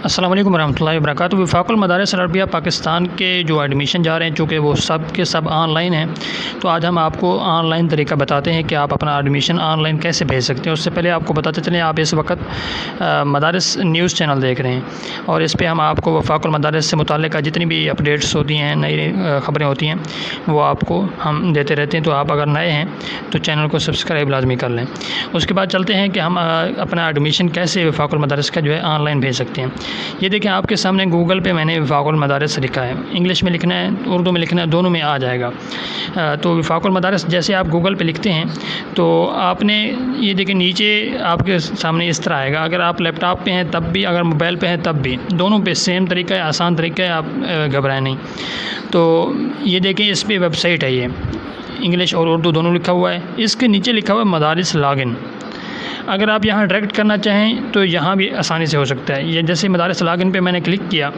अस्सलाम वालेकुम वरहमतुल्लाहि वबरकातुहू। वफ़ाक़ुल मदारिस अरबिया पाकिस्तान के जो एडमिशन जा रहे हैं, चूँकि वो सब के सब ऑनलाइन हैं, तो आज हम आपको ऑनलाइन तरीका बताते हैं कि आप अपना एडमिशन ऑनलाइन कैसे भेज सकते हैं। उससे पहले आपको बताते चलें, आप इस वक्त मदारिस न्यूज़ चैनल देख रहे हैं और इस पर हम आपको वफ़ाक़ुल मदारिस से मुताल्लिक़ जितनी भी अपडेट्स होती हैं, नई ख़बरें होती हैं, वो आपको हम देते रहते हैं। तो आप अगर नए हैं तो चैनल को सब्सक्राइब लाजमी कर लें। उसके बाद चलते हैं कि हम अपना एडमिशन कैसे वफ़ाक़ुल मदारिस का जो है ऑनलाइन भेज सकते हैं। ये देखें, आपके सामने गूगल पे मैंने वफ़ाक़ुल मदारिस लिखा है। इंग्लिश में लिखना है, उर्दू में लिखना है, दोनों में आ जाएगा। तो वफ़ाक़ुल मदारिस जैसे आप गूगल पे लिखते हैं तो आपने ये देखें नीचे आपके सामने इस तरह आएगा। अगर आप लैपटॉप पे हैं तब भी, अगर मोबाइल पे हैं तब भी, दोनों पे सेम तरीका है, आसान तरीका है, आप घबराएं नहीं। तो ये देखें, इस पर वेबसाइट है, ये इंग्लिश और उर्दू दोनों लिखा हुआ है। इसके नीचे लिखा हुआ है मदारिस लॉगिन। अगर आप यहाँ डायरेक्ट करना चाहें तो यहाँ भी आसानी से हो सकता है। ये जैसे मदारिस लॉगिन पे मैंने क्लिक किया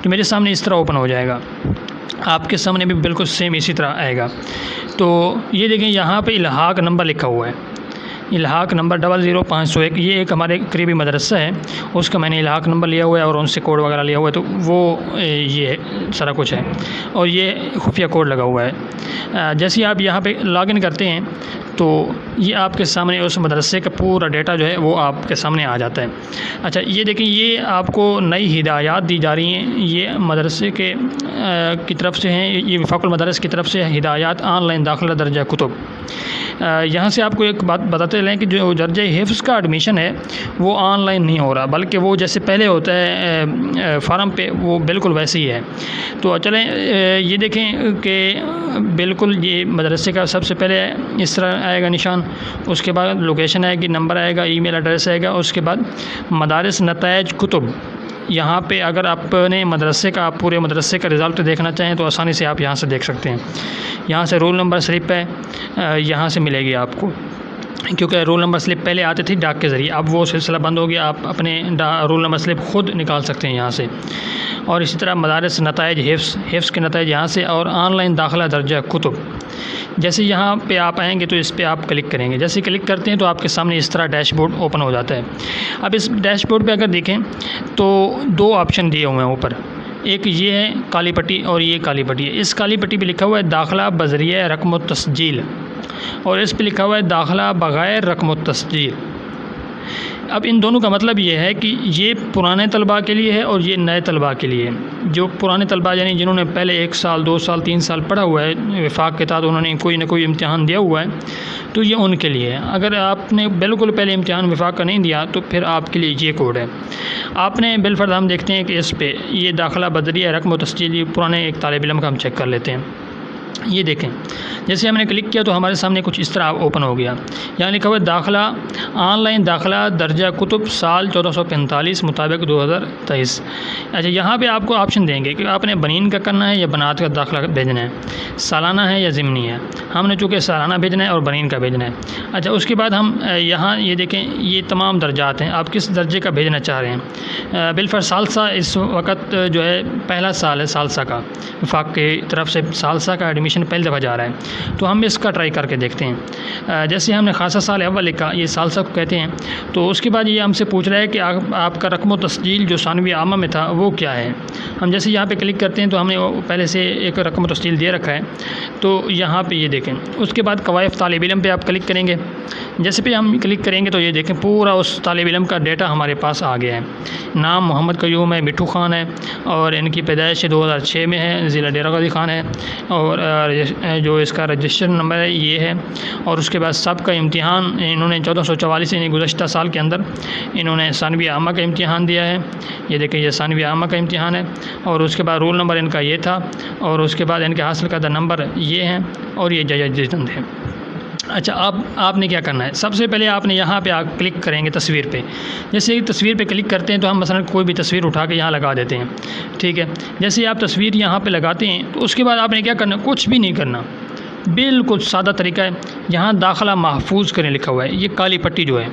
तो मेरे सामने इस तरह ओपन हो जाएगा। आपके सामने भी बिल्कुल सेम इसी तरह आएगा। तो ये देखें, यहाँ पे इल्हाक नंबर लिखा हुआ है, इल्हाक नंबर 00501। ये एक हमारे करीबी मदरसा है, उसका मैंने इल्हाक नंबर लिया हुआ है और उनसे कोड वगैरह लिया हुआ है। तो वो ये सारा कुछ है और ये खुफिया कोड लगा हुआ है। जैसे आप यहाँ पे लॉगिन करते हैं तो ये आपके सामने उस मदरसे का पूरा डेटा जो है वो आपके सामने आ जाता है। अच्छा, ये देखें, ये आपको नई हिदायत दी जा रही हैं, ये मदरसे के की तरफ से हैं, ये वफ़ाक़ुल मदारिस की तरफ से हिदायत ऑनलाइन दाखिला दर्जा कुतुब। यहाँ से आपको एक बात बताते चलें कि जो दर्जा हिफ्ज़ का एडमिशन है वो ऑनलाइन नहीं हो रहा, बल्कि वो जैसे पहले होता है फार्म पे, वो बिल्कुल वैसे ही है। तो चलें, ये देखें कि बिल्कुल ये मदरसे का सबसे पहले इस तरह आएगा निशान, उसके बाद लोकेशन आएगी, नंबर आएगा, ईमेल एड्रेस आएगा, उसके बाद मदारिस नताइज कुतुब। यहाँ पे अगर आपने मदरसे का, आप पूरे मदरसे का रिज़ल्ट देखना चाहें तो आसानी से आप यहाँ से देख सकते हैं। यहाँ से रोल नंबर स्लिप है, यहाँ से मिलेगी आपको, क्योंकि रोल नंबर स्लिप पहले आते थे डाक के ज़रिए, अब वो सिलसिला बंद हो गया। आप अपने रोल नंबर स्लिप ख़ुद निकाल सकते हैं यहाँ से। और इसी तरह मदारिस नताइज हिफ्ज़ के नताइज यहाँ से, और ऑनलाइन दाखिला दर्जा कुतुब। जैसे यहाँ पे आप आएंगे तो इस पे आप क्लिक करेंगे। जैसे क्लिक करते हैं तो आपके सामने इस तरह डैशबोर्ड ओपन हो जाता है। अब इस डैशबोर्ड पे अगर देखें तो दो ऑप्शन दिए हुए हैं ऊपर, एक ये है काली पट्टी और ये काली पट्टी है। इस काली पट्टी पे लिखा हुआ है दाखिला बज़रिया रक़्म तस्जील और इस पे लिखा हुआ है दाखिला बग़ैर रक़्म तस्जील। अब इन दोनों का मतलब ये है कि ये पुराने तलबा के लिए है और ये नए तलबा के लिए है। जो पुराने तलबा यानी जिन्होंने पहले 1 साल 2 साल 3 साल पढ़ा हुआ है वफाक के तहत, उन्होंने कोई ना कोई इम्तिहान दिया हुआ है, तो ये उनके लिए है। अगर आपने बिल्कुल पहले इम्तिहान वफाक का नहीं दिया तो फिर आपके लिए ये कोड है। आपने बिलफर्द हम देखते हैं कि इस पर ये दाखिला बज़रिया रक़्म तस्जील पुराने एक तालिब इल्म का हम चेक कर लेते हैं। ये देखें, जैसे हमने क्लिक किया तो हमारे सामने कुछ इस तरह ओपन हो गया। यहाँ लिखा हुआ है दाखिला ऑनलाइन दाखिला दर्जा कुतुब साल 1445 मुताबिक 2023। अच्छा, यहाँ पे आपको ऑप्शन देंगे कि आपने बनीन का करना है या बनात का दाखिला भेजना है, सालाना है या ज़िमनी है। हमने चूँकि सालाना भेजना है और बनीन का भेजना है। अच्छा, उसके बाद हम यहाँ ये देखें, ये तमाम दर्जात हैं, आप किस दर्जे का भेजना चाह रहे हैं। बिलफर सालसा इस वक्त जो है पहला साल है सालसा का, वफाक की तरफ से सालसा का एडमिशन पहली दफ़ा जा रहा है, तो हम इसका ट्राई करके देखते हैं। जैसे हमने खासा साल अव्वल लिखा, ये सालसा को कहते हैं, तो उसके बाद ये हमसे पूछ रहा है कि आपका रक़्म तस्जील जो सानवी आमा में था वो क्या है। हम जैसे यहाँ पे क्लिक करते हैं तो हमने पहले से एक रक़्म तस्जील दे रखा है, तो यहाँ पे ये देखें। उसके बाद कवाइफ तालिब इल्म पे आप क्लिक करेंगे। जैसे पे हम क्लिक करेंगे तो ये देखें पूरा उस तालिब इल्म का डेटा हमारे पास आ गया है। नाम मोहम्मद कयूम है, मिठू खान है और इनकी पैदाइश 2006 में है, ज़िला डेरा गाज़ी खान है, और जो इसका रजिस्ट्रेशन नंबर है ये है। और उसके बाद सबका इम्तिहान इन्होंने 1444 यानी गुज़श्ता साल के अंदर इन्होंने सानवी आमा का इम्तिहान दिया है। ये देखें, ये सानवी आमा का इम्तिहान है और उसके बाद रोल नंबर इनका ये था और उसके बाद इनके हासिल करदा नंबर ये हैं और ये जजंद है। अच्छा, अब आपने क्या करना है, सबसे पहले आपने यहाँ पे आप क्लिक करेंगे तस्वीर पे। जैसे ही तस्वीर पे क्लिक करते हैं तो हम मसलन कोई भी तस्वीर उठा के यहाँ लगा देते हैं, ठीक है। जैसे ही आप तस्वीर यहाँ पे लगाते हैं तो उसके बाद आपने क्या करना, कुछ भी नहीं करना, बिल्कुल सादा तरीका है। यहाँ दाखिला महफूज करें लिखा हुआ है, ये काली पट्टी जो है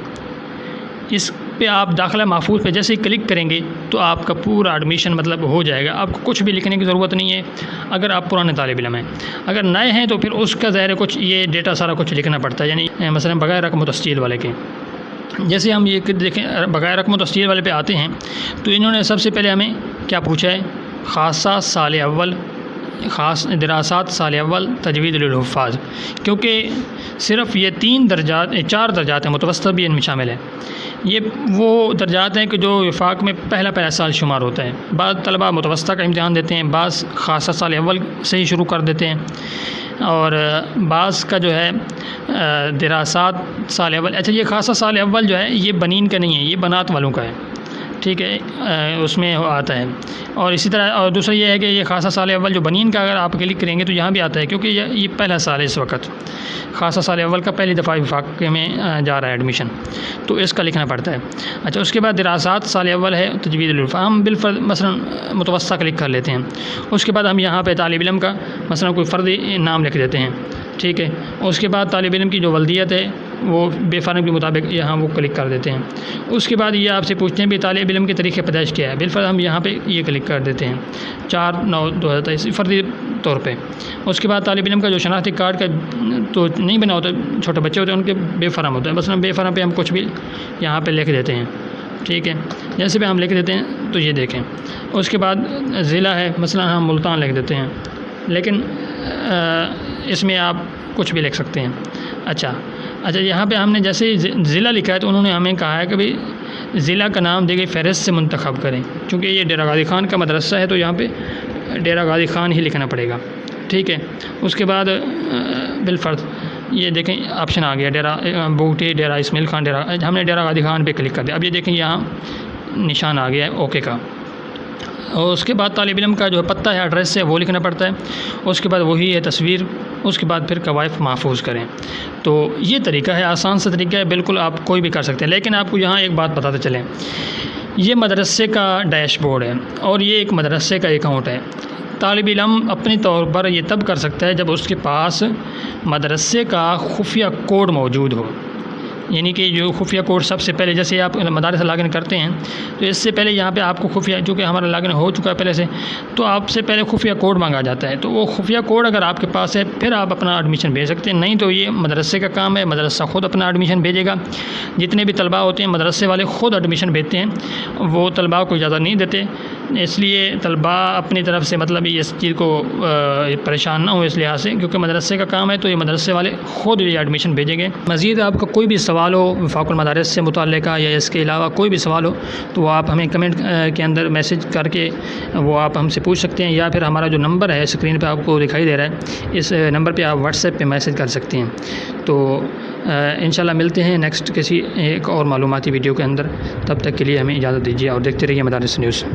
इस पे आप दाखिला महफूज पे जैसे ही क्लिक करेंगे तो आपका पूरा एडमिशन मतलब हो जाएगा। आपको कुछ भी लिखने की ज़रूरत नहीं है अगर आप पुराने तालिब इल्म हैं। अगर नए हैं तो फिर उसका ज़ाहिर है कुछ ये डेटा सारा कुछ लिखना पड़ता है, यानी मसलन बगैर रक़्म तस्जील वाले के। जैसे हम ये देखें बकाया रकम तस्दीर वाले पे आते हैं तो इन्होंने सबसे पहले हमें क्या पूछा है, खासा साल अव्वल, ख़ास दरासात साल अव्वल, तजवीद लिल हुफ़ाज़, क्योंकि सिर्फ़ ये 4 दर्जात हैं, मुतवस्सित भी इनमें शामिल है। ये वो दर्जात हैं कि जो वफाक में पहला साल शुमार होता है। बाद तलबा मुतवस्सित का इम्तिहान देते हैं, बाज़ खासा साल अव्वल से ही शुरू कर देते हैं, और बाज़ का जो है दरासात साल अव्वल। अच्छा, ये खासा साल अव्वल जो है ये बनीन का नहीं है, ये बनात वालों का है, ठीक है, उसमें आता है। और इसी तरह और दूसरा ये है कि ये खासा साल अव्वल जो बनीन का अगर आप क्लिक करेंगे तो यहाँ भी आता है, क्योंकि ये पहला साल है इस वक्त, खासा साल अव्वल का पहली दफ़ा वफाक में जा रहा है एडमिशन, तो इसका लिखना पड़ता है। अच्छा, उसके बाद दरासात साल अव्वल है, तजवीद लिल हुफ़ाज़, हम बिलफर्द मसलन मुतवस्सित क्लिक कर लेते हैं। उसके बाद हम यहाँ पे तालिब इल्म का मसलन कोई फ़र्दी नाम लिख देते हैं, ठीक है। उसके बाद तालिब इल्म की जो वल्दियत है वो बेफ़र्ज़ के मुताबिक यहाँ वो क्लिक कर देते हैं। उसके बाद ये आपसे पूछते हैं भी तालिब इल्म के तरीक़े पैदाइश क्या है, बिलफर्ज़ हम यहाँ पे ये क्लिक कर देते हैं 4/9/2023 फ़र्दी तौर पे। उसके बाद तालिब इल्म का जो शनाख्ती कार्ड का तो नहीं बना होता, छोटे बच्चे होते हैं उनके बेफ़र्ज़ होता है, मसलन बेफ़र्ज़ पे हम कुछ भी यहाँ पर लिख देते हैं, ठीक है। जैसे भी हम लिख देते हैं तो ये देखें। उसके बाद ज़िला है, मसलन हम मुल्तान लिख देते हैं, लेकिन इसमें आप कुछ भी लिख सकते हैं। अच्छा, यहाँ पे हमने जैसे ज़िला लिखा है तो उन्होंने हमें कहा है कि भाई ज़िला का नाम देके फ़हरिस्त से मुंतखब करें, क्योंकि ये डेरा गाज़ी ख़ान का मदरसा है तो यहाँ पे डेरा गाज़ी ख़ान ही लिखना पड़ेगा, ठीक है। उसके बाद बिलफ़र्ज़ ये देखें ऑप्शन आ गया, डेरा बूटी, डेरा इस्माइल ख़ान, डेरा, हमने डेरा गाज़ी ख़ान पे क्लिक कर दिया। अब ये देखें यहाँ निशान आ गया है ओके का। और उसके बाद तालिब इल्म का जो पता है, एड्रेस है, वो लिखना पड़ता है। उसके बाद वही है तस्वीर, उसके बाद फिर कवायफ महफूज करें। तो ये तरीका है, आसान सा तरीका है, बिल्कुल आप कोई भी कर सकते हैं। लेकिन आपको यहाँ एक बात बताते चलें, ये मदरसे का डैशबोर्ड है और ये एक मदरसे का अकाउंट है। तालिब इल्म अपने तौर पर ये तब कर सकता है जब उसके पास मदरसे का खुफिया कोड मौजूद हो, यानी कि जो खुफिया कोड सबसे पहले, जैसे आप मदारस लॉगिन करते हैं तो इससे पहले यहाँ पे आपको खुफिया, जो कि हमारा लॉगिन हो चुका है पहले से, तो आपसे पहले खुफिया कोड मांगा जाता है। तो वो खुफिया कोड अगर आपके पास है फिर आप अपना एडमिशन भेज सकते हैं, नहीं तो ये मदरसे का काम है, मदरसा ख़ुद अपना एडमिशन भेजेगा। जितने भी तलबा होते हैं मदरसे वाले ख़ुद एडमिशन भेजते हैं, वो तलबा को इजाज़त नहीं देते, इसलिए तलबा अपनी तरफ से मतलब इस चीज़ को परेशान ना हो इस लिहाज से, क्योंकि मदरसे का काम है तो ये मदरसे वाले ख़ुद ये एडमिशन भेजेंगे। मज़ीद आपका कोई भी सवाल हो वफ़ाक़ुल मदारिस से मुताल्लिक़ या इसके अलावा कोई भी सवाल हो तो वो आप हमें कमेंट के अंदर मैसेज करके वो आप हमसे पूछ सकते हैं, या फिर हमारा जो नंबर है स्क्रीन पे आपको दिखाई दे रहा है, इस नंबर पे आप व्हाट्सएप पे मैसेज कर सकते हैं। तो इंशाल्लाह मिलते हैं नेक्स्ट किसी एक और मालूमाती वीडियो के अंदर। तब तक के लिए हमें इजाज़त दीजिए और देखते रहिए मदारिस न्यूज़।